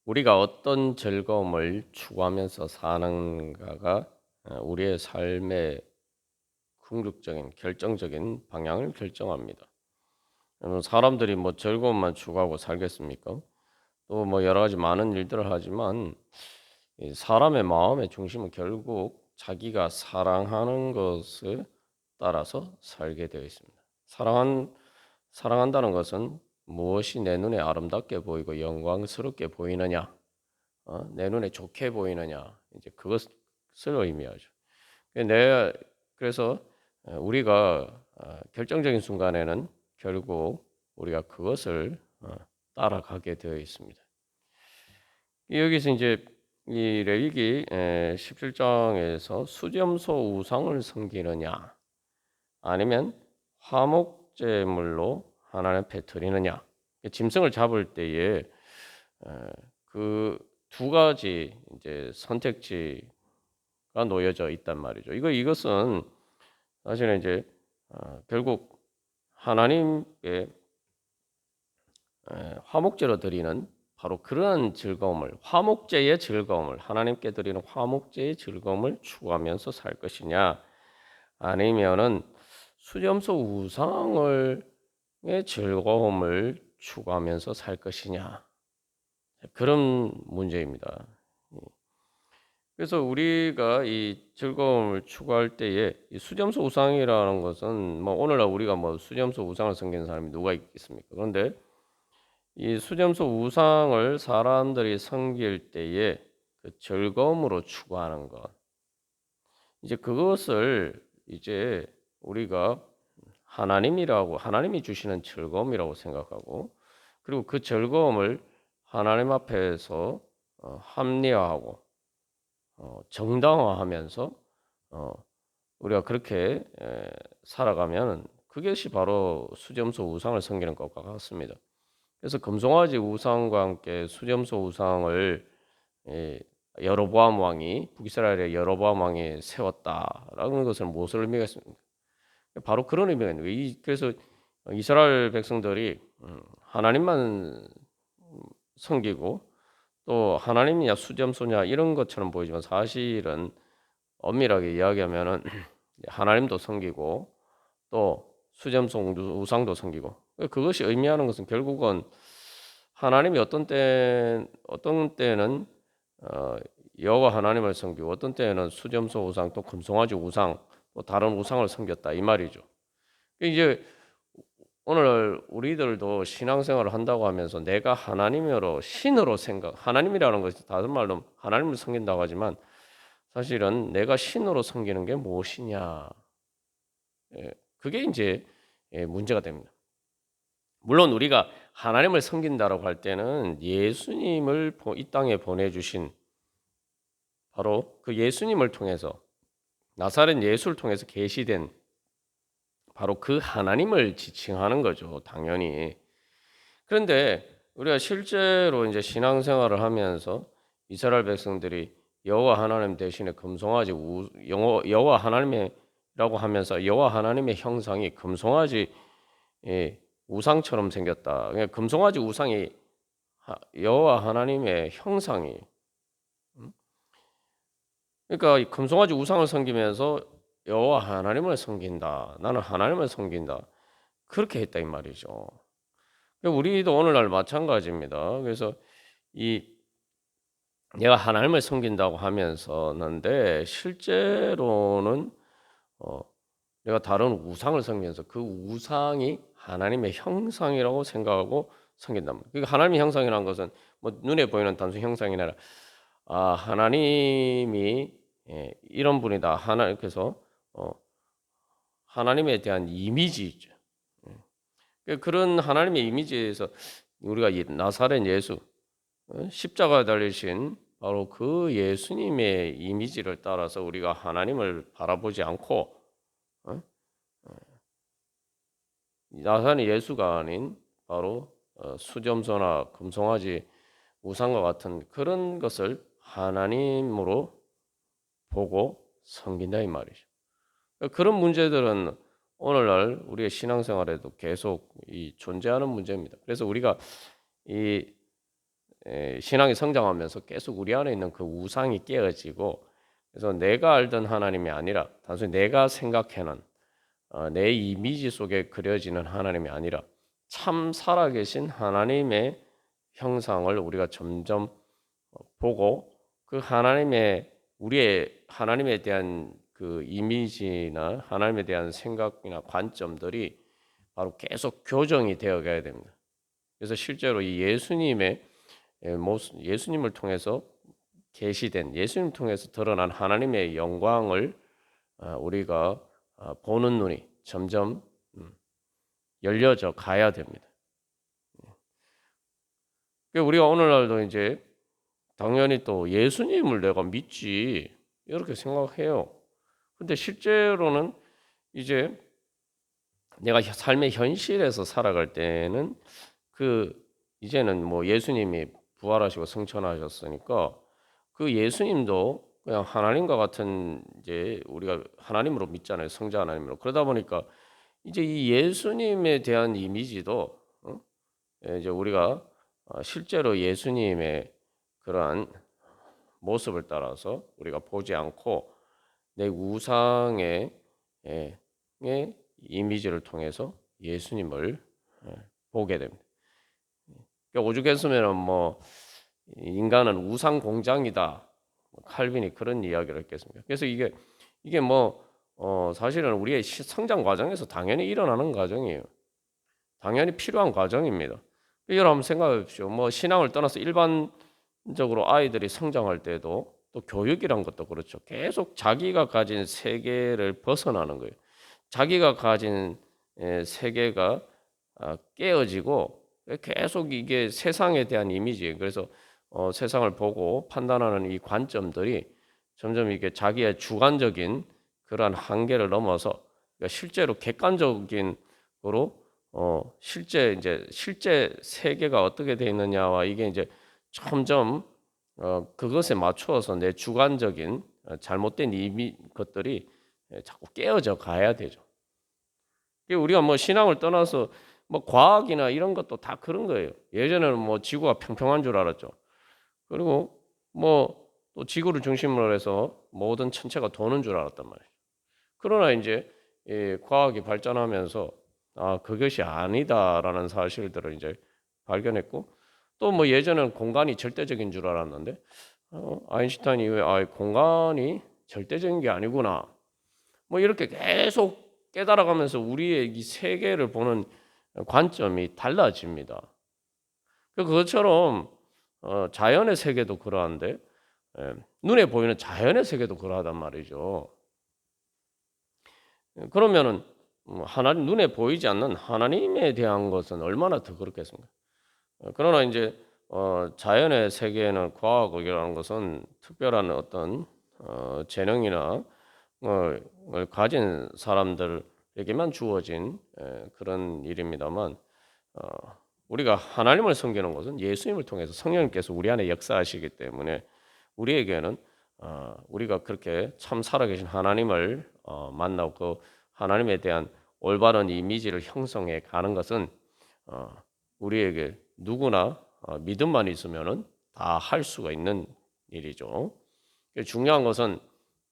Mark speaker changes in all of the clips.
Speaker 1: 우리가 어떤 즐거움을 추구하면서 사는가가 우리의 삶의 궁극적인 결정적인 방향을 결정합니다. 사람들이 뭐 즐거움만 추구하고 살겠습니까? 또 뭐 여러 가지 많은 일들을 하지만 이 사람의 마음의 중심은 결국 자기가 사랑하는 것을 따라서 살게 되어 있습니다. 사랑한다는 것은 무엇이 내 눈에 아름답게 보이고 영광스럽게 보이느냐, 내 눈에 좋게 보이느냐, 이제 그것을 의미하죠. 내 그래서 우리가 결정적인 순간에는 결국 우리가 그것을 따라가게 되어 있습니다. 여기서 이제 이 레위기 17장에서 수점소 우상을 섬기느냐 아니면 화목제물로 하나님 앞에 드리느냐, 짐승을 잡을 때에 그 두 가지 이제 선택지가 놓여져 있단 말이죠. 이것은 사실은 이제 결국 하나님께 화목제로 드리는 바로 그러한 즐거움을, 화목제의 즐거움을, 하나님께 드리는 화목제의 즐거움을 추구하면서 살 것이냐, 아니면은 수점소 우상을 의 즐거움을 추구하면서 살 것이냐, 그런 문제입니다. 그래서 우리가 이 즐거움을 추구할 때에 이 수점소 우상이라는 것은 뭐 오늘날 우리가 뭐 수점소 우상을 섬기는 사람이 누가 있겠습니까? 그런데 이 수점소 우상을 사람들이 섬길 때에 그 즐거움으로 추구하는 것, 이제 그것을 이제 우리가 하나님이 주시는 즐거움이라고 생각하고, 그리고 그 즐거움을 하나님 앞에서 합리화하고 정당화하면서 어 우리가 그렇게 살아가면 그것이 바로 수점소 우상을 섬기는 것과 같습니다. 그래서 금송아지 우상과 함께 수점소 우상을 예 여로보암 왕이, 북이스라엘의 여로보암 왕이 세웠다라는 것은 무엇을 의미하겠습니까? 바로 그런 의미가 있는 거예요. 그래서 이스라엘 백성들이 하나님만 섬기고, 또 하나님이냐 수점소냐 이런 것처럼 보이지만 사실은 엄밀하게 이야기하면은 하나님도 섬기고 또 수점소 우상도 섬기고, 그것이 의미하는 것은 결국은 하나님이 어떤 때는 어 여호와 하나님을 섬기고 어떤 때에는 수점소 우상, 또 금송아지 우상, 또 다른 우상을 섬겼다 이 말이죠. 이제 오늘 우리들도 신앙생활을 한다고 하면서 내가 하나님으로 신으로 하나님이라는 것이 다른 말로 하나님을 섬긴다고 하지만 사실은 내가 신으로 섬기는 게 무엇이냐, 그게 이제 문제가 됩니다. 물론 우리가 하나님을 섬긴다라고 할 때는 예수님을 이 땅에 보내주신 바로 그 예수님을 통해서, 나사렛 예수를 통해서 계시된 바로 그 하나님을 지칭하는 거죠, 당연히. 그런데 우리가 실제로 이제 신앙생활을 하면서 이스라엘 백성들이 여호와 하나님 대신에 금송아지 여호와 하나님이라고 하면서 여호와 하나님의 형상이 금송아지 우상처럼 생겼다. 그러니까 금송아지 우상이 여호와 하나님의 형상이. 음? 그러니까 이 금송아지 우상을 섬기면서 여호와 하나님을 섬긴다. 나는 하나님을 섬긴다. 그렇게 했다 이 말이죠. 우리도 오늘날 마찬가지입니다. 그래서 이 내가 하나님을 섬긴다고 하면서는데 실제로는 어 내가 다른 우상을 섬기면서 그 우상이 하나님의 형상이라고 생각하고 섬긴단 말이에요. 그러니까 하나님의 형상이라는 것은 뭐 눈에 보이는 단순 형상이 아니라 하나님이 이런 분이다. 그래서 어 하나님에 대한 이미지죠. 그런 하나님의 이미지에서 우리가 이 나사렛 예수, 십자가에 달리신 바로 그 예수님의 이미지를 따라서 우리가 하나님을 바라보지 않고 어? 나사렛 예수가 아닌 바로 수점소나 금송아지 우상과 같은 그런 것을 하나님으로 보고 섬긴다 이 말이죠. 그런 문제들은 오늘날 우리의 신앙생활에도 계속 이 존재하는 문제입니다. 그래서 우리가 이 신앙이 성장하면서 계속 우리 안에 있는 그 우상이 깨어지고, 그래서 내가 알던 하나님이 아니라 단순히 내가 생각해낸 내 이미지 속에 그려지는 하나님이 아니라 참 살아계신 하나님의 형상을 우리가 점점 보고, 그 하나님의 우리의 하나님에 대한 그 이미지나 하나님에 대한 생각이나 관점들이 바로 계속 교정이 되어 가야 됩니다. 그래서 실제로 이 예수님의 모습, 예수님을 통해서 계시된, 예수님 통해서 드러난 하나님의 영광을 우리가 보는 눈이 점점 열려져 가야 됩니다. 그러니까 우리가 오늘날도 이제 당연히 또 예수님을 내가 믿지 이렇게 생각해요. 근데 실제로는 이제 내가 삶의 현실에서 살아갈 때는 그 이제는 뭐 예수님이 부활하시고 승천하셨으니까 그 예수님도 그냥 하나님과 같은, 이제 우리가 하나님으로 믿잖아요. 성자 하나님으로. 그러다 보니까 이제 이 예수님에 대한 이미지도 이제 우리가 실제로 예수님의 그러한 모습을 따라서 우리가 보지 않고 내 우상의 이미지를 통해서 예수님을 보게 됩니다. 그러니까 오죽했으면 뭐 인간은 우상 공장이다, 칼빈이 그런 이야기를 했겠습니까? 그래서 이게 뭐 사실은 우리의 성장 과정에서 당연히 일어나는 과정이에요. 당연히 필요한 과정입니다. 여러분 생각해 보십시오. 뭐 신앙을 떠나서 일반적으로 아이들이 성장할 때도 또 교육이란 것도 그렇죠. 계속 자기가 가진 세계를 벗어나는 거예요. 자기가 가진 세계가 깨어지고 계속 이게 세상에 대한 이미지, 그래서 세상을 보고 판단하는 이 관점들이 점점 이게 자기의 주관적인 그러한 한계를 넘어서, 그러니까 실제로 객관적인 거로 실제 세계가 어떻게 되어 있느냐와 이게 이제 점점 그것에 맞추어서 내 주관적인 잘못된 것들이 자꾸 깨어져 가야 되죠. 우리가 뭐 신앙을 떠나서 뭐 과학이나 이런 것도 다 그런 거예요. 예전에는 뭐 지구가 평평한 줄 알았죠. 그리고 뭐 또 지구를 중심으로 해서 모든 천체가 도는 줄 알았단 말이에요. 그러나 이제 과학이 발전하면서 그것이 아니다라는 사실들을 이제 발견했고, 또 뭐 예전에는 공간이 절대적인 줄 알았는데 아인슈타인이 공간이 절대적인 게 아니구나, 뭐 이렇게 계속 깨달아가면서 우리의 이 세계를 보는 관점이 달라집니다. 그것처럼 자연의 세계도 그러한데 눈에 보이는 자연의 세계도 그러하단 말이죠. 그러면은 하나님, 눈에 보이지 않는 하나님에 대한 것은 얼마나 더 그렇겠습니까? 그러나 이제 자연의 세계에는 과학이라는 것은 특별한 어떤 재능이나 걸 가진 사람들에게만 주어진 그런 일입니다만, 우리가 하나님을 섬기는 것은 예수님을 통해서 성령님께서 우리 안에 역사하시기 때문에 우리에게는 우리가 그렇게 참 살아계신 하나님을 만나고 그 하나님에 대한 올바른 이미지를 형성해 가는 것은 우리에게 누구나 믿음만 있으면은 다 할 수가 있는 일이죠. 중요한 것은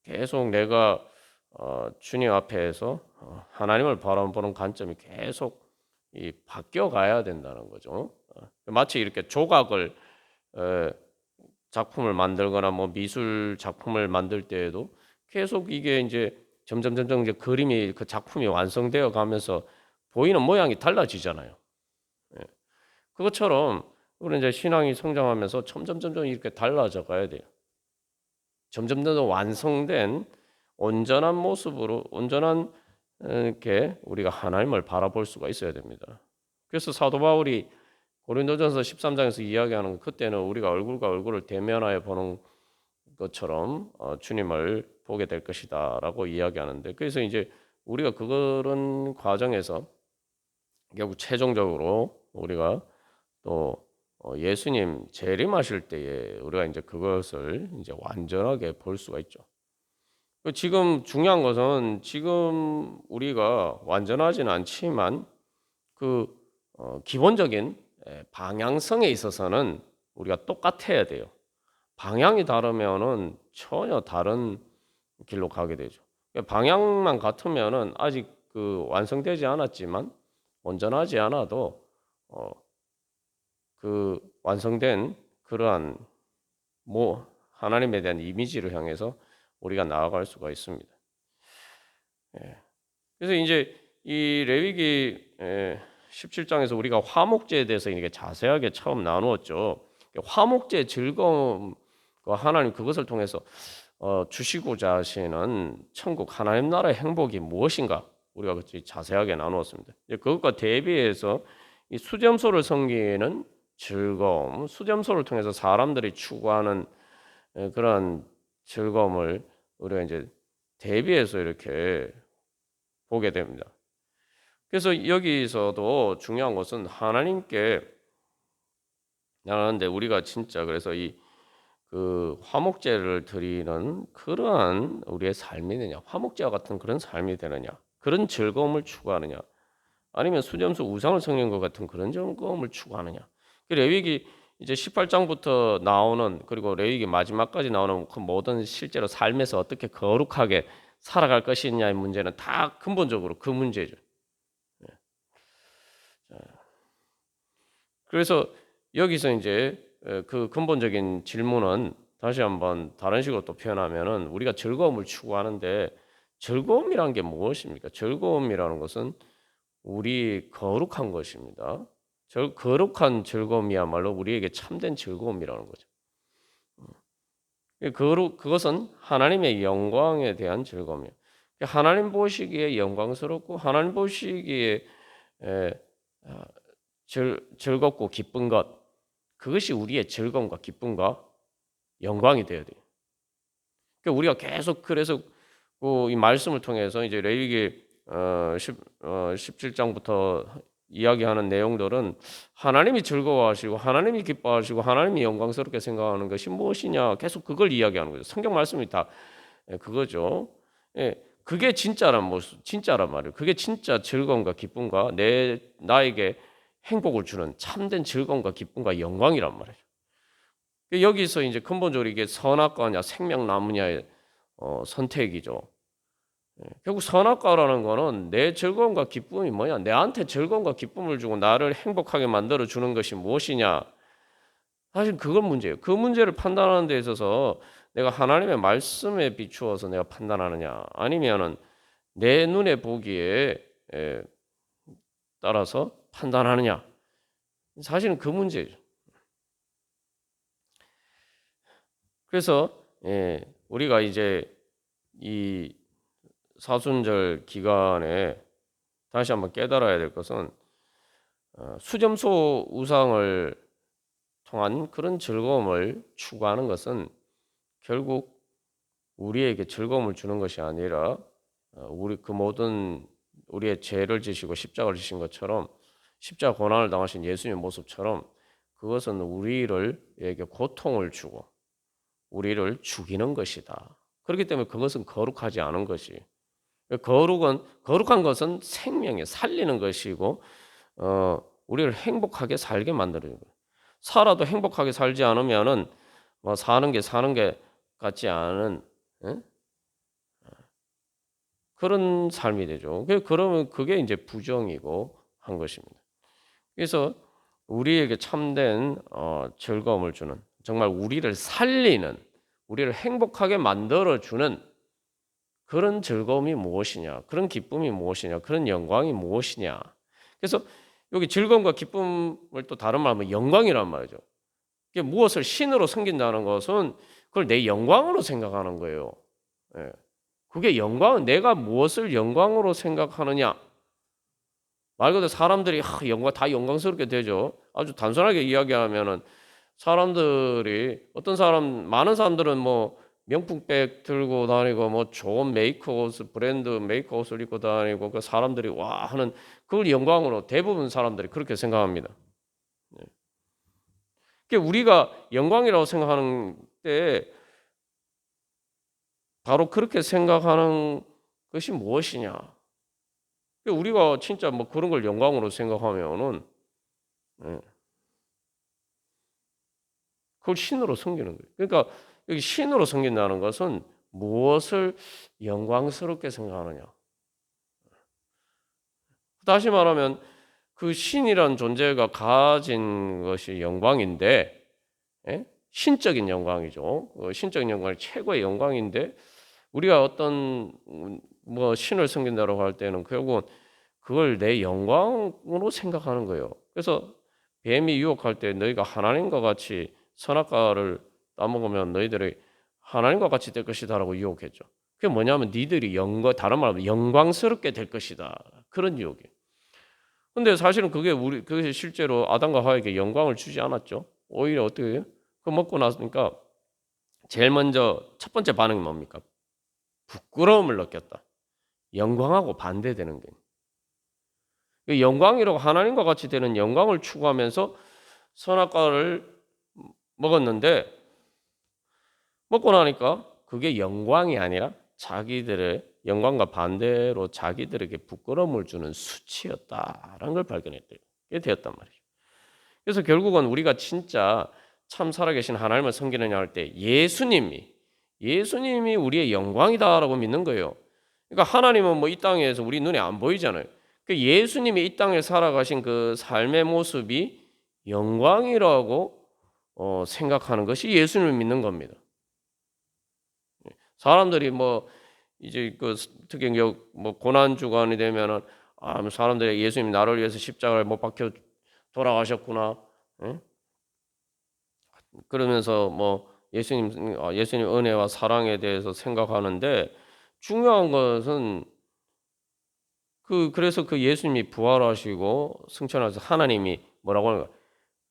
Speaker 1: 계속 내가 주님 앞에서 하나님을 바라보는 관점이 계속 바뀌어 가야 된다는 거죠. 마치 이렇게 조각을 작품을 만들거나 뭐 미술 작품을 만들 때에도 계속 이게 이제 점점 이제 그림이, 그 작품이 완성되어 가면서 보이는 모양이 달라지잖아요. 그것처럼 우리 이제 신앙이 성장하면서 점점 이렇게 달라져 가야 돼요. 점점 더 완성된 온전한 모습으로, 온전한 이렇게 우리가 하나님을 바라볼 수가 있어야 됩니다. 그래서 사도 바울이 고린도전서 13장에서 이야기하는 것, 그때는 우리가 얼굴과 얼굴을 대면하여 보는 것처럼 주님을 보게 될 것이다라고 이야기하는데, 그래서 이제 우리가 그런 과정에서 결국 최종적으로 우리가 또 예수님 재림하실 때에 우리가 이제 그것을 이제 완전하게 볼 수가 있죠. 지금 중요한 것은 지금 우리가 완전하지는 않지만 그 기본적인 방향성에 있어서는 우리가 똑같아야 돼요. 방향이 다르면은 전혀 다른 길로 가게 되죠. 방향만 같으면은 아직 그 완성되지 않았지만 온전하지 않아도 어 그 완성된 그러한 뭐 하나님에 대한 이미지를 향해서 우리가 나아갈 수가 있습니다. 예. 그래서 이제 이 레위기 17장에서 우리가 화목제에 대해서 이렇게 자세하게 처음 나누었죠. 화목제의 즐거움과 하나님 그것을 통해서 주시고자 하시는 천국 하나님 나라의 행복이 무엇인가 우리가 그렇게 자세하게 나누었습니다. 그것과 대비해서 이 수점소를 섬기는 즐거움, 수점소를 통해서 사람들이 추구하는 그런 즐거움을 우리가 이제 대비해서 이렇게 보게 됩니다. 그래서 여기서도 중요한 것은 하나님께 나가는데 우리가 진짜 그래서 이 그 화목제를 드리는 그러한 우리의 삶이 되냐, 화목제와 같은 그런 삶이 되느냐, 그런 즐거움을 추구하느냐, 아니면 수점수 우상을 섬기는 것 같은 그런 즐거움을 추구하느냐. 레위기 이제 18장부터 나오는 그리고 레위기 마지막까지 나오는 그 모든 실제로 삶에서 어떻게 거룩하게 살아갈 것이냐의 문제는 다 근본적으로 그 문제죠. 그래서 여기서 이제 그 근본적인 질문은 다시 한번 다른 식으로 또 표현하면은 우리가 즐거움을 추구하는데 즐거움이란 게 무엇입니까? 즐거움이라는 것은 우리 거룩한 것입니다. 거룩한 즐거움이야말로 우리에게 참된 즐거움이라는 거죠. 그것은 하나님의 영광에 대한 즐거움이에요. 하나님 보시기에 영광스럽고 하나님 보시기에 에, 아, 즐겁고 기쁜 것, 그것이 우리의 즐거움과 기쁨과 영광이 되어야 돼요. 그러니까 우리가 계속 그래서 이 말씀을 통해서 이제 레위기 17장부터 이야기하는 내용들은 하나님이 즐거워하시고 하나님이 기뻐하시고 하나님이 영광스럽게 생각하는 것이 무엇이냐 계속 그걸 이야기하는 거죠. 성경 말씀이 다 그거죠. 예, 그게 진짜란 말이에요. 그게 진짜 즐거움과 기쁨과 나에게 행복을 주는 참된 즐거움과 기쁨과 영광이란 말이에요. 여기서 이제 근본적으로 이게 선악과냐 생명나무냐의 선택이죠. 결국 선악과라는 거는 내 즐거움과 기쁨이 뭐냐? 내한테 즐거움과 기쁨을 주고 나를 행복하게 만들어 주는 것이 무엇이냐? 사실 그건 문제예요. 그 문제를 판단하는 데 있어서 내가 하나님의 말씀에 비추어서 내가 판단하느냐, 아니면은 내 눈에 보기에 따라서 판단하느냐. 사실은 그 문제죠. 그래서 우리가 이제 이 사순절 기간에 다시 한번 깨달아야 될 것은 수점소 우상을 통한 그런 즐거움을 추구하는 것은 결국 우리에게 즐거움을 주는 것이 아니라 우리 그 모든 우리의 죄를 지시고 십자가를 지신 것처럼 십자가 고난을 당하신 예수님의 모습처럼 그것은 우리에게 고통을 주고 우리를 죽이는 것이다. 그렇기 때문에 그것은 거룩하지 않은 것이 거룩한 것은 생명에 살리는 것이고 우리를 행복하게 살게 만드는 거예요. 살아도 행복하게 살지 않으면은 뭐 사는 게 같지 않은 그런 삶이 되죠. 그러면 그게 이제 부정이고 한 것입니다. 그래서 우리에게 참된 즐거움을 주는 정말 우리를 살리는 우리를 행복하게 만들어 주는 그런 즐거움이 무엇이냐? 그런 기쁨이 무엇이냐? 그런 영광이 무엇이냐? 그래서 여기 즐거움과 기쁨을 또 다른 말로 하면 영광이란 말이죠. 이게 무엇을 신으로 섬긴다는 것은 그걸 내 영광으로 생각하는 거예요. 예. 그게 영광은 내가 무엇을 영광으로 생각하느냐? 말 그대로 사람들이 영광 다 영광스럽게 되죠. 아주 단순하게 이야기하면은 사람들이 많은 사람들은 뭐 명품백 들고 다니고 뭐 좋은 브랜드 메이커 옷을 입고 다니고 그 사람들이 와 하는 그걸 영광으로 대부분 사람들이 그렇게 생각합니다. 네. 그러니까 우리가 영광이라고 생각하는 때 바로 그렇게 생각하는 것이 무엇이냐? 그러니까 우리가 진짜 뭐 그런 걸 영광으로 생각하면은 네. 그걸 신으로 섬기는 거예요. 그러니까 여기 신으로 섬긴다는 것은 무엇을 영광스럽게 생각하느냐. 다시 말하면 그 신이란 존재가 가진 것이 영광인데, 예? 신적인 영광이죠. 신적인 영광이 최고의 영광인데 우리가 어떤 뭐 신을 섬긴다고 할 때는 결국은 그걸 내 영광으로 생각하는 거예요. 그래서 뱀이 유혹할 때 너희가 하나님과 같이 선악과를 따먹으면 너희들이 하나님과 같이 될 것이다라고 유혹했죠. 그게 뭐냐면 니들이 다른 말로 영광스럽게 될 것이다. 그런 유혹이에요. 근데 사실은 그게 실제로 아담과 하와에게 영광을 주지 않았죠. 오히려 어떻게 해요? 그 먹고 나니까 제일 먼저 첫 번째 반응이 뭡니까? 부끄러움을 느꼈다. 영광하고 반대되는 게. 그 영광이라고 하나님과 같이 되는 영광을 추구하면서 선악과를 먹었는데 먹고 나니까 그게 영광이 아니라 자기들의 영광과 반대로 자기들에게 부끄러움을 주는 수치였다라는 걸 발견했대요. 그게 되었단 말이죠. 그래서 결국은 우리가 진짜 참 살아계신 하나님을 섬기느냐 할 때 예수님이 우리의 영광이다라고 믿는 거예요. 그러니까 하나님은 뭐 이 땅에서 우리 눈에 안 보이잖아요. 그 예수님이 이 땅에 살아가신 그 삶의 모습이 영광이라고 생각하는 것이 예수님을 믿는 겁니다. 사람들이 뭐 이제 그 특히 뭐 고난 주간이 되면은 사람들이 예수님 나를 위해서 십자가를 못 박혀 돌아가셨구나. 응? 그러면서 뭐 예수님 은혜와 사랑에 대해서 생각하는데 중요한 것은 그래서 그 예수님이 부활하시고 승천하셔서 하나님이 뭐라고 하는 거야?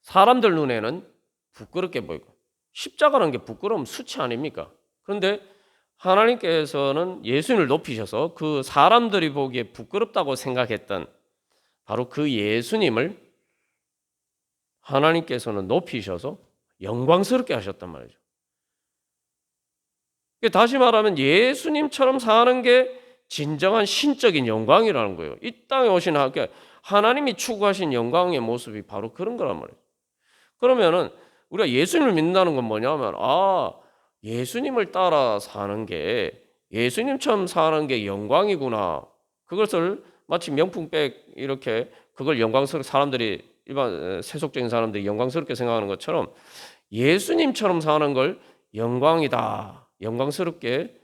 Speaker 1: 사람들 눈에는 부끄럽게 보이고 십자가라는 게 부끄러움 수치 아닙니까? 그런데 하나님께서는 예수님을 높이셔서 그 사람들이 보기에 부끄럽다고 생각했던 바로 그 예수님을 하나님께서는 높이셔서 영광스럽게 하셨단 말이죠. 다시 말하면 예수님처럼 사는 게 진정한 신적인 영광이라는 거예요. 이 땅에 오신 하나님이 추구하신 영광의 모습이 바로 그런 거란 말이에요. 그러면은 우리가 예수님을 믿는다는 건 뭐냐면 예수님을 따라 사는 게 예수님처럼 사는 게 영광이구나. 그것을 마치 명품백 이렇게 그걸 사람들이 일반 세속적인 사람들이 영광스럽게 생각하는 것처럼 예수님처럼 사는 걸 영광이다. 영광스럽게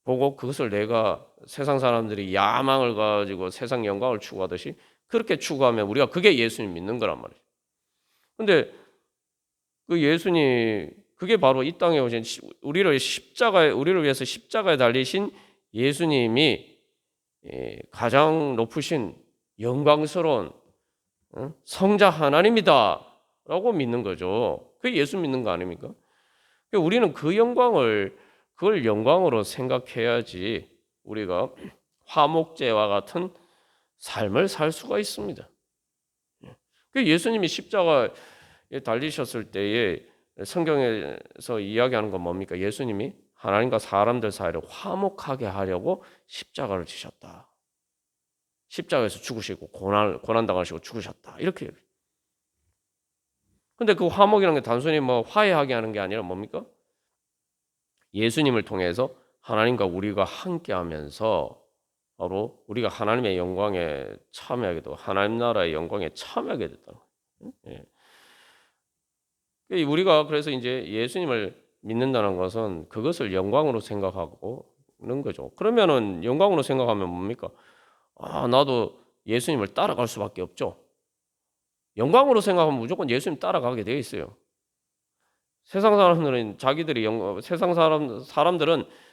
Speaker 1: 보고 그것을 내가 세상 사람들이 야망을 가지고 세상 영광을 추구하듯이 그렇게 추구하면 우리가 그게 예수님 믿는 거란 말이에요. 근데 그 예수님 그게 바로 이 땅에 오신 우리를 위해서 십자가에 달리신 예수님이 가장 높으신 영광스러운 성자 하나님이다라고 믿는 거죠. 그게 예수 믿는 거 아닙니까? 우리는 그걸 영광으로 생각해야지 우리가 화목제와 같은 삶을 살 수가 있습니다. 예수님이 십자가에 달리셨을 때에 성경에서 이야기하는 건 뭡니까? 예수님이 하나님과 사람들 사이를 화목하게 하려고 십자가를 지셨다. 십자가에서 죽으시고 고난 당하시고 죽으셨다. 이렇게. 근데 그 화목이라는 게 단순히 뭐 화해하게 하는 게 아니라 뭡니까? 예수님을 통해서 하나님과 우리가 함께하면서 바로 우리가 하나님의 영광에 참여하게 되고 하나님 나라의 영광에 참여하게 됐다. 예. 우리가 그래서 이제 예수님을 믿는다는 것은 그것을 영광으로 생각하고는 거죠. 그러면은 영광으로 생각하면 뭡니까? 나도 예수님을 따라갈 수밖에 없죠. 영광으로 생각하면 무조건 예수님 따라가게 돼 있어요. 세상 사람들은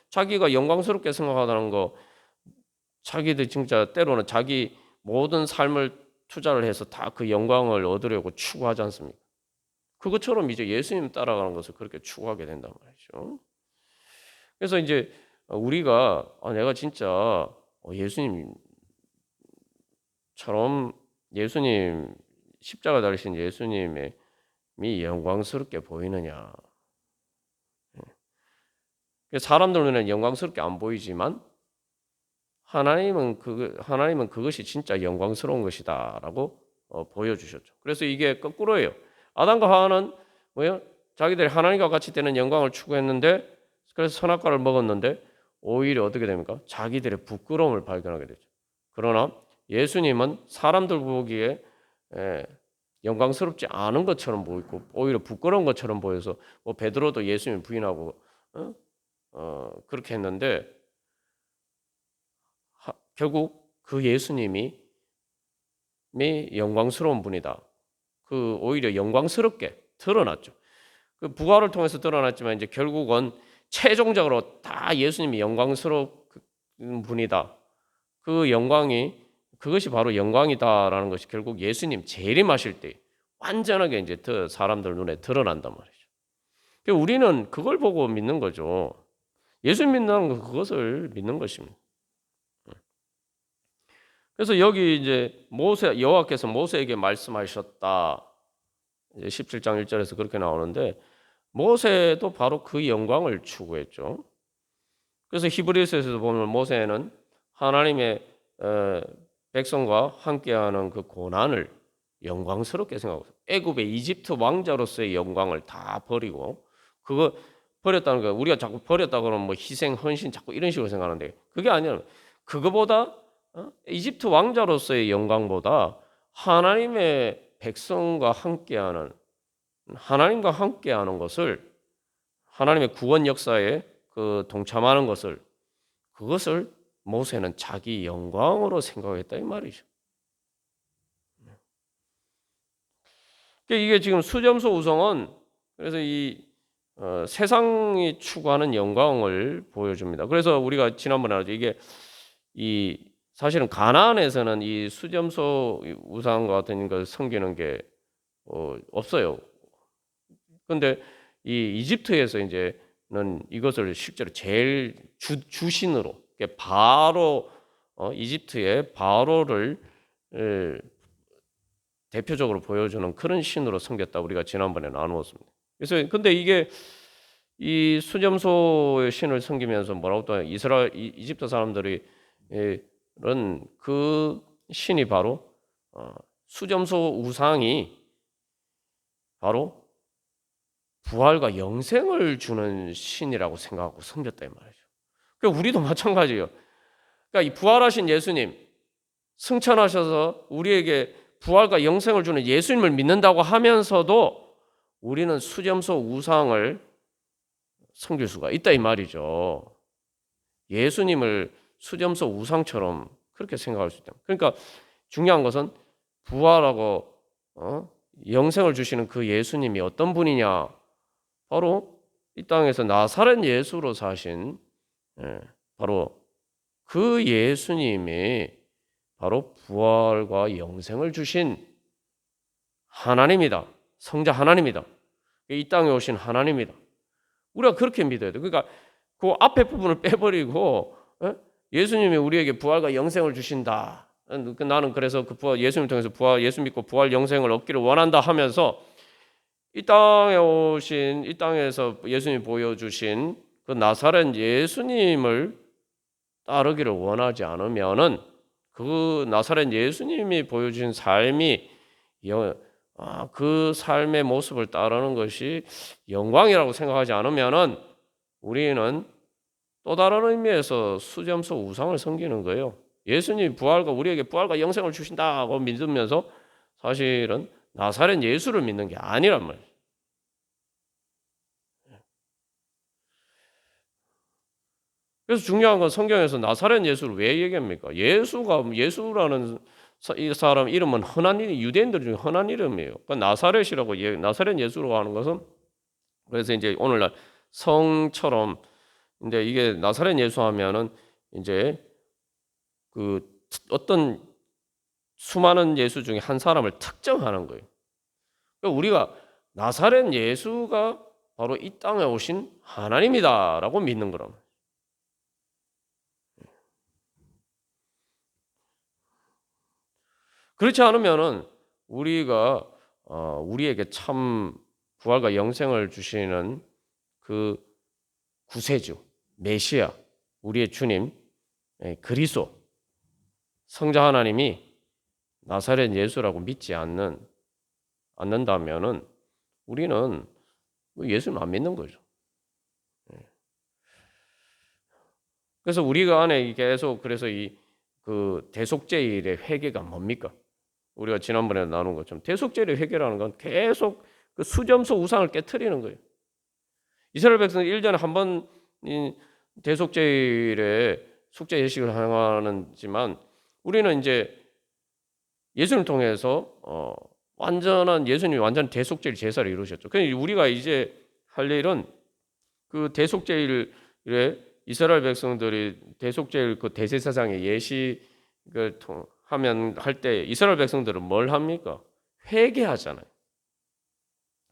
Speaker 1: 자기가 영광스럽게 생각하다는 거, 자기들 진짜 때로는 자기 모든 삶을 투자를 해서 다 그 영광을 얻으려고 추구하지 않습니까? 그것처럼 이제 예수님 따라가는 것을 그렇게 추구하게 된단 말이죠. 그래서 이제 우리가 내가 진짜 예수님처럼 예수님 십자가 달리신 예수님이 영광스럽게 보이느냐? 사람들 눈에는 영광스럽게 안 보이지만 하나님은 그것이 진짜 영광스러운 것이다라고 보여주셨죠. 그래서 이게 거꾸로예요. 아담과 하와는 뭐예요? 자기들이 하나님과 같이 되는 영광을 추구했는데 그래서 선악과를 먹었는데 오히려 어떻게 됩니까? 자기들의 부끄러움을 발견하게 되죠. 그러나 예수님은 사람들 보기에 영광스럽지 않은 것처럼 보이고 오히려 부끄러운 것처럼 보여서 뭐 베드로도 예수님 부인하고 그렇게 했는데 결국 그 예수님이 영광스러운 분이다. 그 오히려 영광스럽게 드러났죠. 그 부활을 통해서 드러났지만 이제 결국은 최종적으로 다 예수님이 영광스러운 분이다. 그 영광이 그것이 바로 영광이다라는 것이 결국 예수님 재림하실 때 완전하게 이제 사람들 눈에 드러난단 말이죠. 그러니까 우리는 그걸 보고 믿는 거죠. 예수 믿는 건 그것을 믿는 것입니다. 그래서 여기 이제 여호와께서 모세에게 말씀하셨다. 이제 17장 1절에서 그렇게 나오는데 모세도 바로 그 영광을 추구했죠. 그래서 히브리서에서도 보면 모세는 하나님의 백성과 함께하는 그 고난을 영광스럽게 생각하고 애굽의 이집트 왕자로서의 영광을 다 버리고 그거 버렸다는 거 우리가 자꾸 버렸다 그러면 뭐 희생 헌신 자꾸 이런 식으로 생각하는데 그게 아니라 그거보다 이집트 왕자로서의 영광보다 하나님의 백성과 함께하는 하나님과 함께하는 것을 하나님의 구원 역사에 그 동참하는 것을 그것을 모세는 자기 영광으로 생각했다 이 말이죠. 이게 지금 수점소 우성은 그래서 이 세상이 추구하는 영광을 보여줍니다. 그래서 우리가 지난번에 알았죠. 이게 이 사실은 가나안에서는 이 수점소 우상 같은 걸 섬기는 게 없어요. 그런데 이 이집트에서 이제는 이것을 실제로 제일 주신으로 바로 이집트의 바로를 대표적으로 보여주는 그런 신으로 섬겼다 우리가 지난번에 나누었습니다. 그래서 근데 이게 이 수점소의 신을 섬기면서 뭐라고 또 이집트 사람들이 그 신이 바로 수점소 우상이 바로 부활과 영생을 주는 신이라고 생각하고 섬겼다 이 말이죠. 그러니까 우리도 마찬가지예요. 그러니까 이 부활하신 예수님 승천하셔서 우리에게 부활과 영생을 주는 예수님을 믿는다고 하면서도 우리는 수점소 우상을 섬길 수가 있다 이 말이죠. 예수님을 수점소 우상처럼 그렇게 생각할 수 있다. 그러니까 중요한 것은 부활하고 영생을 주시는 그 예수님이 어떤 분이냐? 바로 이 땅에서 나사렛 예수로 사신 바로 그 예수님이 바로 부활과 영생을 주신 하나님이다. 성자 하나님이다. 이 땅에 오신 하나님이다. 우리가 그렇게 믿어야 돼. 그러니까 그 앞에 부분을 빼버리고 예수님이 우리에게 부활과 영생을 주신다. 나는 그래서 그 예수님을 통해서 예수 믿고 부활 영생을 얻기를 원한다 하면서 이 땅에서 예수님이 보여주신 그 나사렛 예수님을 따르기를 원하지 않으면은 그 나사렛 예수님이 보여주신 삶이 그 삶의 모습을 따르는 것이 영광이라고 생각하지 않으면은 우리는 또 다른 의미에서 수점소 우상을 섬기는 거예요. 예수님 우리에게 부활과 영생을 주신다고 믿으면서 사실은 나사렛 예수를 믿는 게 아니란 말이에요. 그래서 중요한 건 성경에서 나사렛 예수를 왜 얘기합니까? 예수라는 이 사람 이름은 흔한 이름, 유대인들 중에 흔한 이름이에요. 그러니까 나사렛 예수라고 하는 것은 그래서 이제 오늘날 성처럼 근데 이게 나사렛 예수 하면은 이제 그 어떤 수많은 예수 중에 한 사람을 특정하는 거예요. 그러니까 우리가 나사렛 예수가 바로 이 땅에 오신 하나님이다라고 믿는 거랍니다. 그렇지 않으면은 우리에게 참 부활과 영생을 주시는 그 구세주, 메시아, 우리의 주님, 그리스도, 성자 하나님이 나사렛 예수라고 믿지 않는다면은 우리는 예수님 안 믿는 거죠. 그래서 우리가 안에 계속 그래서 이 그 대속죄일의 회개가 뭡니까? 우리가 지난번에 나눈 것처럼 대속죄일의 회개라는 건 계속 그 수점소 우상을 깨트리는 거예요. 이스라엘 백성은 1년에 한 번 대속죄일에 속죄 예식을 행하지만 우리는 이제 예수님을 통해서 완전한 예수님이 완전 대속죄일 제사를 이루셨죠. 그러니까 우리가 이제 할 일은 그 대속죄일에 이스라엘 백성들이 대속죄일 그 대제사장의 예식을 하면 할 때 이스라엘 백성들은 뭘 합니까? 회개하잖아요.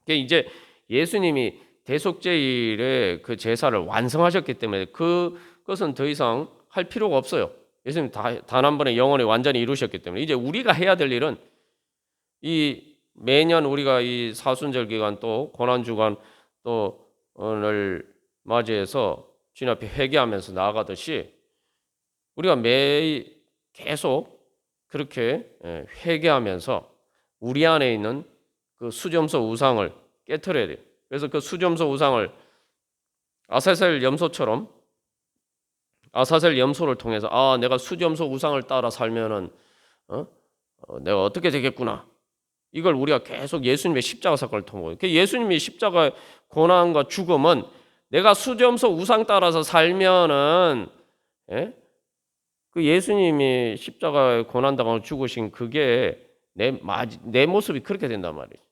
Speaker 1: 그러니까 이제 예수님이 대속죄일에 그 제사를 완성하셨기 때문에 그것은 더 이상 할 필요가 없어요. 예수님 단 한 번에 영원히 완전히 이루셨기 때문에 이제 우리가 해야 될 일은 이 매년 우리가 이 사순절 기간 또 고난 주간 또 오늘 맞이해서 주님 앞에 회개하면서 나아가듯이 우리가 매일 계속 그렇게 회개하면서 우리 안에 있는 그 수점소 우상을 깨트려야 돼요. 그래서 그 수점소 우상을 아사셀 염소처럼 아사셀 염소를 통해서 내가 수점소 우상을 따라 살면은 내가 어떻게 되겠구나. 이걸 우리가 계속 예수님의 십자가 사건을 통해 예수님의 십자가 고난과 죽음은 내가 수점소 우상 따라서 살면은 그 예수님이 십자가에 고난당하고 죽으신 그게 내 모습이 그렇게 된단 말이에요.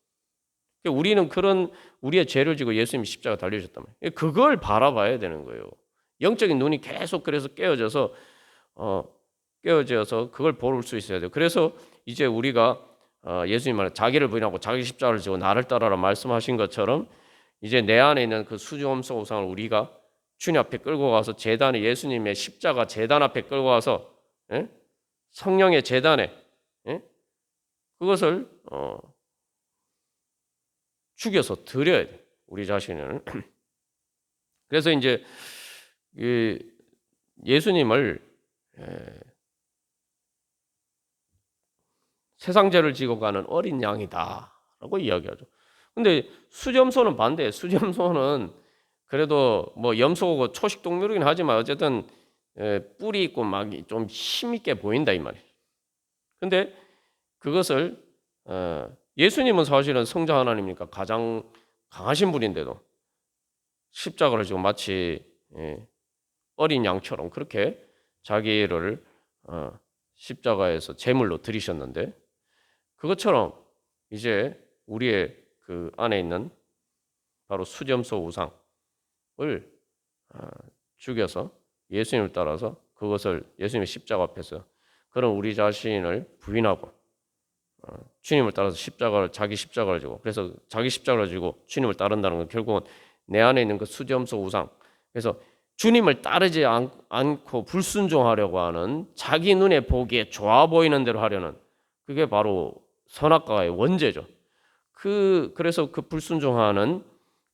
Speaker 1: 우리는 그런 우리의 죄를 지고 예수님이 십자가 달리셨단 말이에요. 그걸 바라봐야 되는 거예요. 영적인 눈이 계속 그래서 깨어져서 그걸 볼 수 있어야 돼요. 그래서 이제 우리가 예수님 말 자기를 부인하고 자기 십자가를 지고 나를 따라라 말씀하신 것처럼 이제 내 안에 있는 그 수점소 우상을 우리가 주님 앞에 끌고 가서 제단에 예수님의 십자가 제단 앞에 끌고 가서 성령의 제단에 그것을 죽여서 드려야 돼. 우리 자신을. 그래서 이제 예수님을 세상 죄를 지고 가는 어린 양이다라고 이야기하죠. 근데 수점소는 반대예요. 수점소는 그래도 뭐 염소고 초식 동물이긴 하지만 어쨌든 뿔이 있고 막 좀 힘있게 보인다 이 말이에요. 근데 그것을 예수님은 사실은 성자 하나님이니까 가장 강하신 분인데도 십자가를 지고 마치 어린 양처럼 그렇게 자기를 십자가에서 제물로 드리셨는데 그것처럼 이제 우리의 그 안에 있는 바로 수점소 우상을 죽여서 예수님을 따라서 그것을 예수님의 십자가 앞에서 그런 우리 자신을 부인하고 주님을 따라서 자기 십자가를 지고 그래서 자기 십자가를 지고 주님을 따른다는 건 결국은 내 안에 있는 그 수점소 우상 그래서 주님을 따르지 않고 불순종하려고 하는 자기 눈에 보기에 좋아 보이는 대로 하려는 그게 바로 선악과의 원죄죠. 그래서 그 불순종하는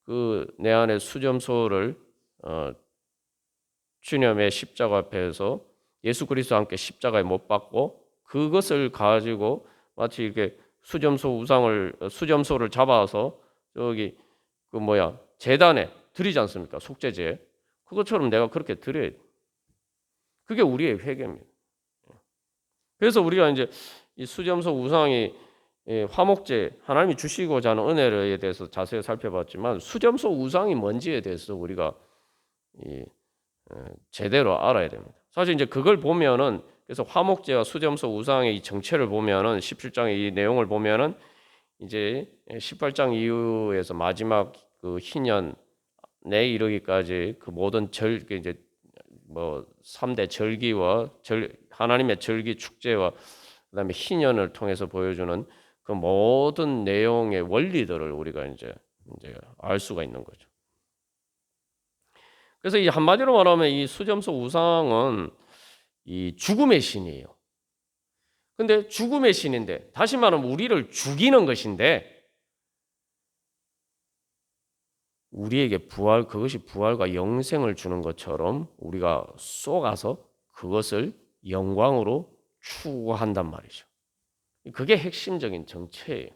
Speaker 1: 그 내 안의 수점소를 주님의 십자가 앞에서 예수 그리스도와 함께 십자가에 못 박고 그것을 가지고 마치 이렇게 수점소를 잡아서 저기 제단에 드리지 않습니까? 속죄제. 그것처럼 내가 그렇게 드려야 돼. 그게 우리의 회개입니다. 그래서 우리가 이제 이 수점소 우상이 화목제 하나님이 주시고자 하는 은혜에 대해서 자세히 살펴봤지만 수점소 우상이 뭔지에 대해서 우리가 제대로 알아야 됩니다. 사실 이제 그걸 보면은 그래서 화목제와 수점소 우상의 이 정체를 보면은 17장의 이 내용을 보면은 이제 18장 이후에서 마지막 그 희년에 이르기까지 그 모든 이제 3대 절기와 하나님의 절기 축제와 그다음에 희년을 통해서 보여주는 그 모든 내용의 원리들을 우리가 이제 알 수가 있는 거죠. 그래서 이 한마디로 말하면 이 수점소 우상은 이 죽음의 신이에요. 근데 죽음의 신인데 다시 말하면 우리를 죽이는 것인데 우리에게 그것이 부활과 영생을 주는 것처럼 우리가 쏘가서 그것을 영광으로 추구한단 말이죠. 그게 핵심적인 정체예요.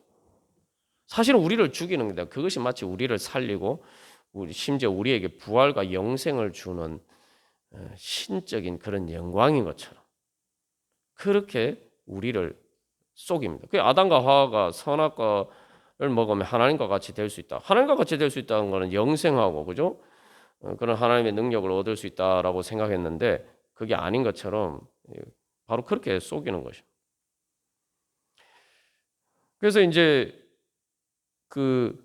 Speaker 1: 사실은 우리를 죽이는 겁니다. 그것이 마치 우리를 살리고 심지어 우리에게 부활과 영생을 주는 신적인 그런 영광인 것처럼 그렇게 우리를 속입니다. 그 아담과 하와가 선악과를 먹으면 하나님과 같이 될 수 있다. 하나님과 같이 될 수 있다는 것은 영생하고 그죠? 그런 하나님의 능력을 얻을 수 있다라고 생각했는데 그게 아닌 것처럼 바로 그렇게 속이는 것이죠. 그래서 이제 그